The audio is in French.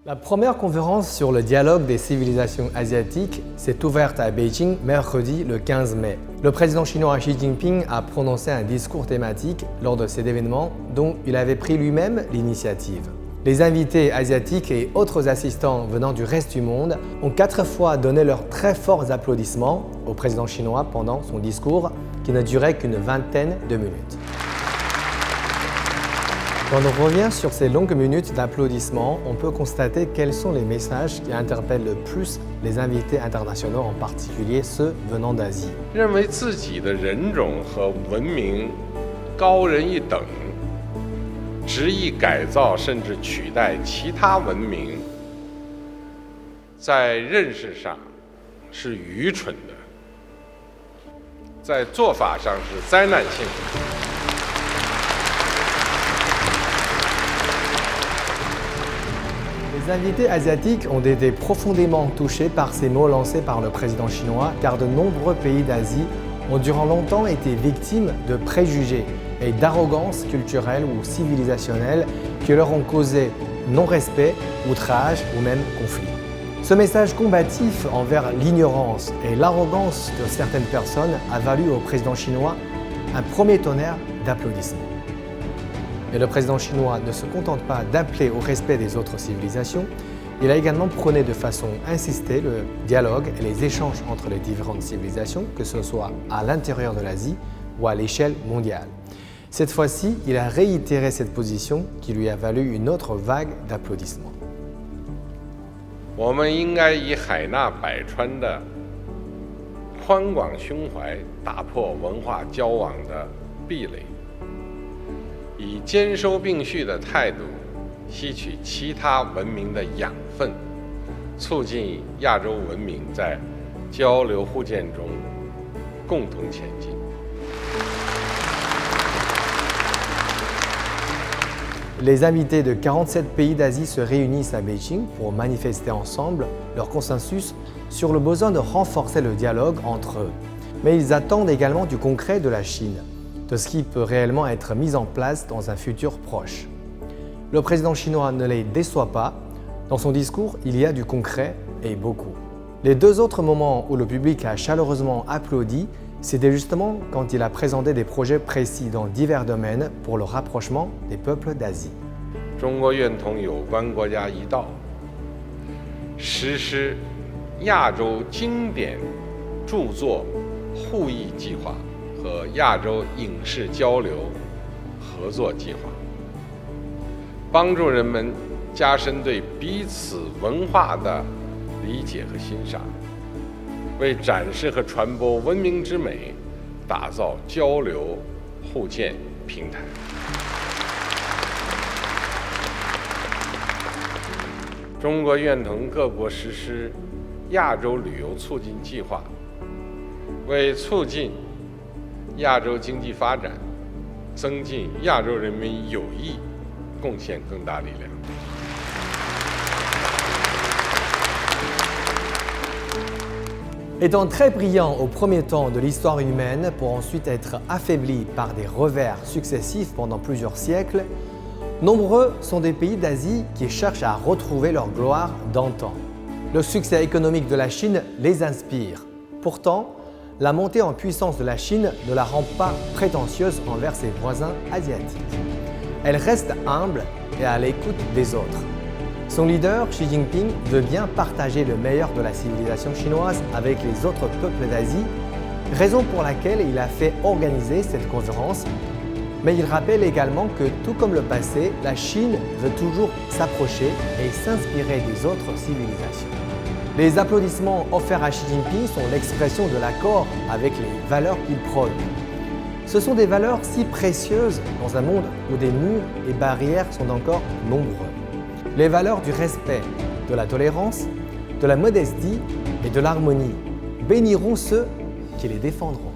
La première conférence sur le dialogue des civilisations asiatiques s'est ouverte à Beijing mercredi le 15 mai. Le président chinois Xi Jinping a prononcé un discours thématique lors de cet événement dont il avait pris lui-même l'initiative. Les invités asiatiques et autres assistants venant du reste du monde ont 4 fois donné leurs très forts applaudissements au président chinois pendant son discours qui ne durait qu'une vingtaine de minutes. Quand on revient sur ces longues minutes d'applaudissements, on peut constater quels sont les messages qui interpellent le plus les invités internationaux, en particulier ceux venant d'Asie. 认为自己的人种和文明高人一等，执意改造甚至取代其他文明，在认识上是愚蠢的，在做法上是灾难性的。 Les invités asiatiques ont été profondément touchés par ces mots lancés par le président chinois, car de nombreux pays d'Asie ont durant longtemps été victimes de préjugés et d'arrogance culturelle ou civilisationnelle qui leur ont causé non-respect, outrage ou même conflit. Ce message combatif envers l'ignorance et l'arrogance de certaines personnes a valu au président chinois un premier tonnerre d'applaudissements. Mais le président chinois ne se contente pas d'appeler au respect des autres civilisations, il a également prôné de façon insistée le dialogue et les échanges entre les différentes civilisations, que ce soit à l'intérieur de l'Asie ou à l'échelle mondiale. Cette fois-ci, il a réitéré cette position qui lui a valu une autre vague d'applaudissements. 我们应该以海纳百川的宽广胸怀，打破文化交往的壁垒。 以兼收并蓄的态度，吸取其他文明的养分，促进亚洲文明在交流互鉴中共同前进。 Les invités de 47 pays d'Asie se réunissent à Beijing pour manifester ensemble leur consensus sur le besoin de renforcer le dialogue entre eux. Mais ils attendent également du concret de la Chine, de ce qui peut réellement être mis en place dans un futur proche. Le président chinois ne les déçoit pas. Dans son discours, il y a du concret et beaucoup. Les 2 autres moments où le public a chaleureusement applaudi, c'était justement quand il a présenté des projets précis dans divers domaines pour le rapprochement des peuples d'Asie. 中国愿同有关国家一道，实施亚洲经典著作互译计划 和亚洲影视交流合作计划，帮助人们加深对彼此文化的理解和欣赏，为展示和传播文明之美打造交流互鉴平台。中国愿同各国实施亚洲旅游促进计划，为促进 亚洲经济发展，增进亚洲人民友谊，贡献更大力量。 Étant très brillant au premier temps de l'histoire humaine pour ensuite être affaibli par des revers successifs pendant plusieurs siècles, nombreux sont des pays d'Asie qui cherchent à retrouver leur gloire d'antan. Le succès économique de la Chine les inspire. Pourtant, la montée en puissance de la Chine ne la rend pas prétentieuse envers ses voisins asiatiques. Elle reste humble et à l'écoute des autres. Son leader, Xi Jinping, veut bien partager le meilleur de la civilisation chinoise avec les autres peuples d'Asie, raison pour laquelle il a fait organiser cette conférence. Mais il rappelle également que, tout comme le passé, la Chine veut toujours s'approcher et s'inspirer des autres civilisations. Les applaudissements offerts à Xi Jinping sont l'expression de l'accord avec les valeurs qu'il prône. Ce sont des valeurs si précieuses dans un monde où des murs et barrières sont encore nombreux. Les valeurs du respect, de la tolérance, de la modestie et de l'harmonie béniront ceux qui les défendront.